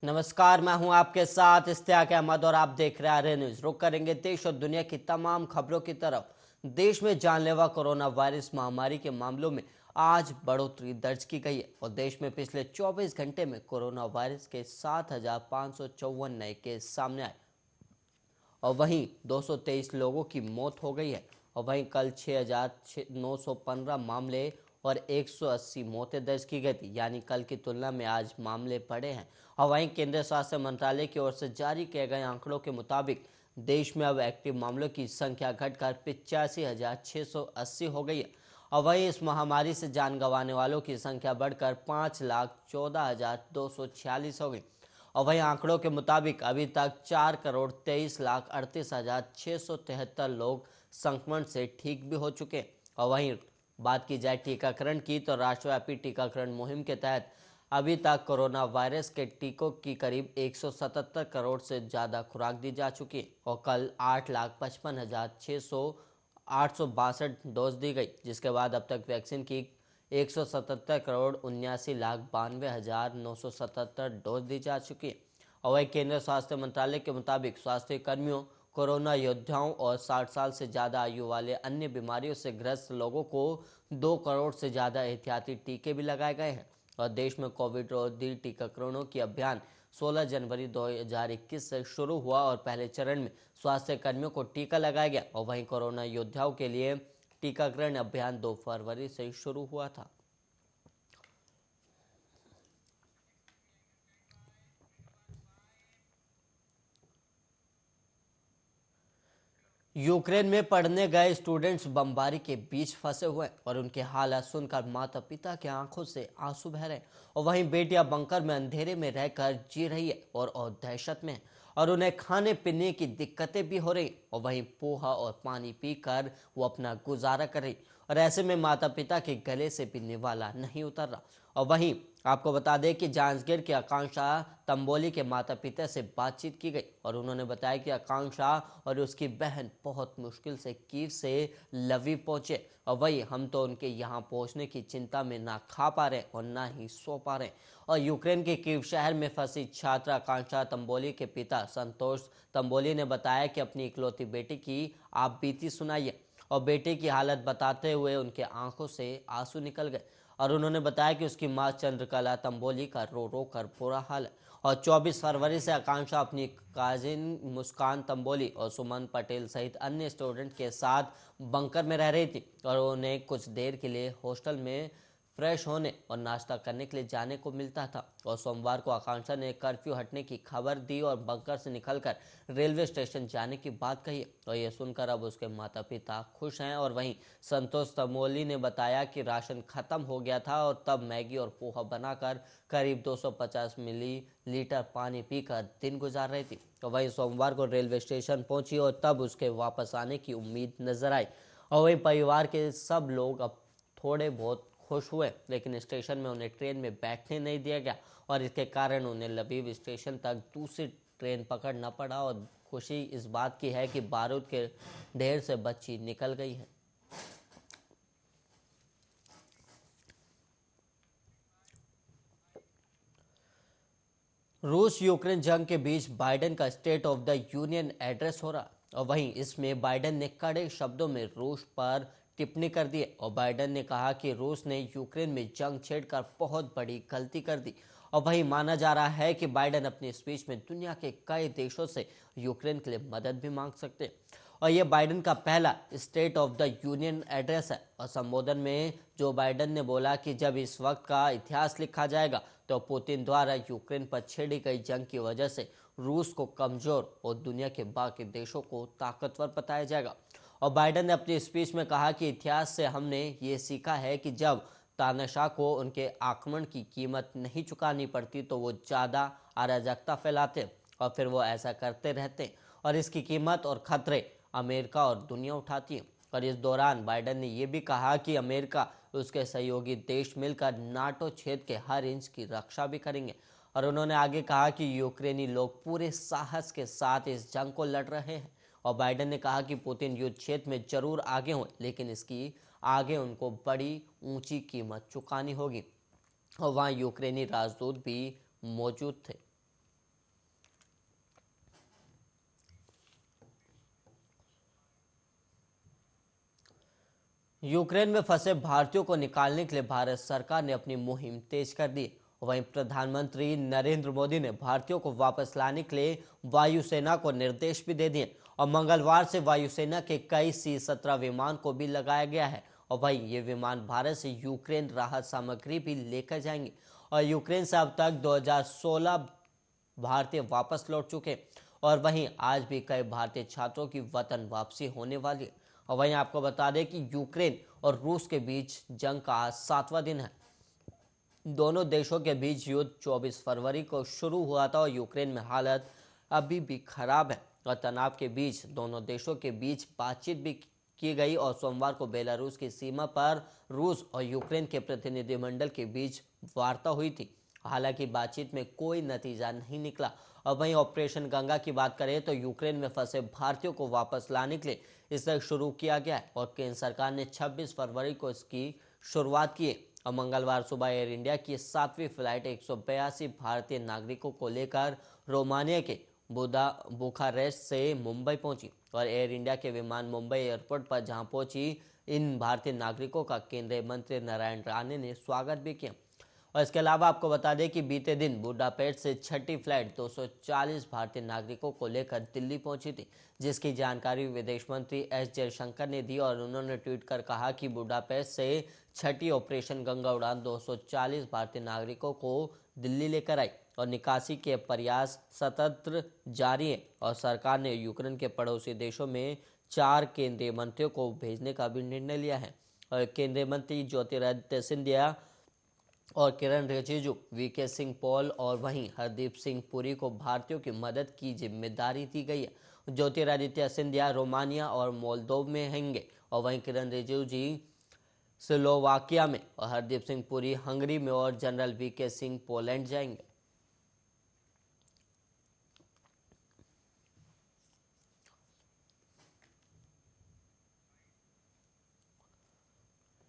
नमस्कार, मैं हूं आपके साथ इश्तियाक अहमद और आप देख रहे हैं आर्य न्यूज। रुक करेंगे देश और दुनिया की तमाम खबरों की तरफ। देश में जानलेवा कोरोना वायरस महामारी के मामलों में आज बढ़ोतरी दर्ज की गई है और देश में पिछले 24 घंटे में कोरोना वायरस के 7,554 नए केस सामने आए और वहीं 223 लोगों की मौत हो गई है। और वहीं कल 6,915 मामले और 180 मौतें दर्ज की गई थी, यानी कल की तुलना में आज मामले बढ़े हैं। और वहीं केंद्रीय स्वास्थ्य मंत्रालय की ओर से जारी किए गए आंकड़ों के मुताबिक देश में अब एक्टिव मामलों की संख्या घटकर 85,680 हो गई है। और वहीं इस महामारी से जान गंवाने वालों की संख्या बढ़कर 5,14,246 हो गई। और वहीं आंकड़ों के मुताबिक अभी तक 4,23,38,673 लोग संक्रमण से ठीक भी हो चुके हैं। और वहीं बात की जाए टीकाकरण की, तो राष्ट्रव्यापी टीकाकरण मुहिम के तहत अभी तक कोरोना वायरस के टीकों की करीब 177 करोड़ से ज़्यादा खुराक दी जा चुकी है और कल 8,55,862 डोज दी गई, जिसके बाद अब तक वैक्सीन की 177,79,92,977 डोज दी जा चुकी है। और वही केंद्रीय स्वास्थ्य मंत्रालय के मुताबिक स्वास्थ्य कर्मियों, कोरोना योद्धाओं और 60 साल से ज़्यादा आयु वाले अन्य बीमारियों से ग्रस्त लोगों को 2 करोड़ से ज़्यादा एहतियाती टीके भी लगाए गए हैं। और देश में कोविड रोधी टीकाकरणों की अभियान 16 जनवरी 2021 से शुरू हुआ और पहले चरण में स्वास्थ्य कर्मियों को टीका लगाया गया और वहीं कोरोना योद्धाओं के लिए टीकाकरण अभियान 2 फरवरी से शुरू हुआ था। यूक्रेन में पढ़ने गए स्टूडेंट्स बमबारी के बीच फंसे हुए हैं और उनके हालात सुनकर माता पिता की आंखों से आंसू बह रहे हैं। और वहीं बेटियां बंकर में अंधेरे में रहकर जी रही है और दहशत में है और उन्हें खाने पीने की दिक्कतें भी हो रही। और वहीं पोहा और पानी पीकर वो अपना गुजारा कर रही और ऐसे में माता पिता के गले से भी निवाला नहीं उतर रहा। और वहीं आपको बता दें कि जांजगीर की आकांक्षा तंबोली के माता पिता से बातचीत की गई और उन्होंने बताया कि आकांक्षा और उसकी बहन बहुत मुश्किल से कीव से लवीव पहुंचे और वही हम तो उनके यहाँ पहुंचने की चिंता में ना खा पा रहे और ना ही सो पा रहे। और यूक्रेन के कीव शहर में फंसी छात्रा आकांक्षा तंबोली के पिता संतोष तंबोली ने बताया कि अपनी इकलौती बेटी की आप बीती सुनाइए और बेटे की हालत बताते हुए उनके आंखों से आंसू निकल गए। और उन्होंने बताया कि उसकी मां चंद्रकला तंबोली का रो रो कर बुरा हाल है और 24 फरवरी से आकांक्षा अपनी काजिन मुस्कान तंबोली और सुमन पटेल सहित अन्य स्टूडेंट के साथ बंकर में रह रही थी और उन्हें कुछ देर के लिए हॉस्टल में फ्रेश होने और नाश्ता करने के लिए जाने को मिलता था। और सोमवार को आकांक्षा ने कर्फ्यू हटने की खबर दी और बंकर से निकलकर रेलवे स्टेशन जाने की बात कही और ये सुनकर अब उसके माता पिता खुश हैं। और वहीं संतोष तमोली ने बताया कि राशन खत्म हो गया था और तब मैगी और पोहा बनाकर करीब 250 मिलीलीटर पानी पीकर दिन गुजार रही थी। और वहीं सोमवार को रेलवे स्टेशन पहुंची और तब उसके वापस आने की उम्मीद नजर आई। और वहीं परिवार के सब लोग अब थोड़े बहुत खुश हुए, लेकिन स्टेशन में उन्हें ट्रेन में बैठने नहीं दिया गया और इसके कारण उन्हें लबीब स्टेशन तक दूसरी ट्रेन पकड़ना पड़ा। और खुशी इस बात की है कि बारूद के ढेर से बच्ची निकल गई है। रूस यूक्रेन जंग के बीच बाइडेन का state of the union address हो रहा और वहीं इसमें बाइडेन ने कड़े शब्दों में रूस पर टिप्पणी कर दी और बाइडेन ने कहा कि रूस ने यूक्रेन में जंग छेड़कर बहुत बड़ी गलती कर दी। और वहीं माना जा रहा है कि बाइडेन अपनी स्पीच में दुनिया के कई देशों से यूक्रेन के लिए मदद भी मांग सकते हैं। और ये बाइडेन का पहला state of the union address है और संबोधन में जो बाइडेन ने बोला कि जब इस वक्त का इतिहास लिखा जाएगा तो पुतिन द्वारा यूक्रेन पर छेड़ी गई जंग की वजह से रूस को कमजोर और दुनिया के बाकी देशों को ताकतवर बताया जाएगा। और बाइडेन ने अपनी स्पीच में कहा कि इतिहास से हमने ये सीखा है कि जब तानाशाह को उनके आक्रमण की कीमत नहीं चुकानी पड़ती तो वो ज़्यादा अराजकता फैलाते और फिर वो ऐसा करते रहते और इसकी कीमत और खतरे अमेरिका और दुनिया उठाती है। और इस दौरान बाइडेन ने यह भी कहा कि अमेरिका उसके सहयोगी देश मिलकर नाटो क्षेत्र के हर इंच की रक्षा भी करेंगे। और उन्होंने आगे कहा कि यूक्रेनी लोग पूरे साहस के साथ इस जंग को लड़ रहे हैं। और बाइडेन ने कहा कि पुतिन युद्ध क्षेत्र में जरूर आगे हों, लेकिन इसकी आगे उनको बड़ी ऊंची कीमत चुकानी होगी। और वहाँ यूक्रेनी राजदूत भी मौजूद थे। यूक्रेन में फंसे भारतीयों को निकालने के लिए भारत सरकार ने अपनी मुहिम तेज कर दी। वहीं प्रधानमंत्री नरेंद्र मोदी ने भारतीयों को वापस लाने के लिए वायुसेना को निर्देश भी दे दिए और मंगलवार से वायुसेना के कई C-17 विमान को भी लगाया गया है। और वहीं ये विमान भारत से यूक्रेन राहत सामग्री भी लेकर जाएंगे। और यूक्रेन से अब तक 2016 भारतीय वापस लौट चुके और वहीं आज भी कई भारतीय छात्रों की वतन वापसी होने वाली है। और वहीं आपको बता दें कि यूक्रेन और रूस के बीच जंग का आज 7वां दिन है। दोनों देशों के बीच युद्ध 24 फरवरी को शुरू हुआ था और यूक्रेन में हालत अभी भी खराब है और तनाव के बीच दोनों देशों के बीच बातचीत भी की गई और सोमवार को बेलारूस की सीमा पर रूस और यूक्रेन के प्रतिनिधिमंडल के बीच वार्ता हुई थी। हालांकि बातचीत में कोई नतीजा नहीं निकला। और वहीं ऑपरेशन गंगा की बात करें तो यूक्रेन में फंसे भारतीयों को वापस लाने के लिए इसे शुरू किया गया है और केंद्र सरकार ने 26 फरवरी को इसकी शुरुआत की है। और मंगलवार सुबह एयर इंडिया की 7वीं फ्लाइट 182 भारतीय नागरिकों को लेकर रोमानिया के बुखारेस्ट से मुंबई पहुंची और एयर इंडिया के विमान मुंबई एयरपोर्ट पर जहां पहुंची, इन भारतीय नागरिकों का केंद्रीय मंत्री नारायण राणे ने स्वागत भी किया। और इसके अलावा आपको बता दें कि बीते दिन बुडापेस्ट से छठी फ्लाइट 240 भारतीय नागरिकों को लेकर दिल्ली पहुंची थी, जिसकी जानकारी विदेश मंत्री एस जयशंकर ने दी और उन्होंने ट्वीट कर कहा कि बुडापेस्ट से छठी ऑपरेशन गंगा उड़ान 240 भारतीय नागरिकों को दिल्ली लेकर आई और निकासी के प्रयास सतत जारी है। और सरकार ने यूक्रेन के पड़ोसी देशों में 4 केंद्रीय मंत्रियों को भेजने का भी निर्णय लिया है। और केंद्रीय मंत्री ज्योतिरादित्य सिंधिया और किरण रिजिजू, वीके सिंह पॉल और वहीं हरदीप सिंह पुरी को भारतीयों की मदद की जिम्मेदारी दी गई है। ज्योतिरादित्य सिंधिया रोमानिया और मोल्दोव में होंगे और वहीं किरण रिजिजू जी स्लोवाकिया में और हरदीप सिंह पुरी हंगरी में और जनरल वीके सिंह पोलैंड जाएंगे।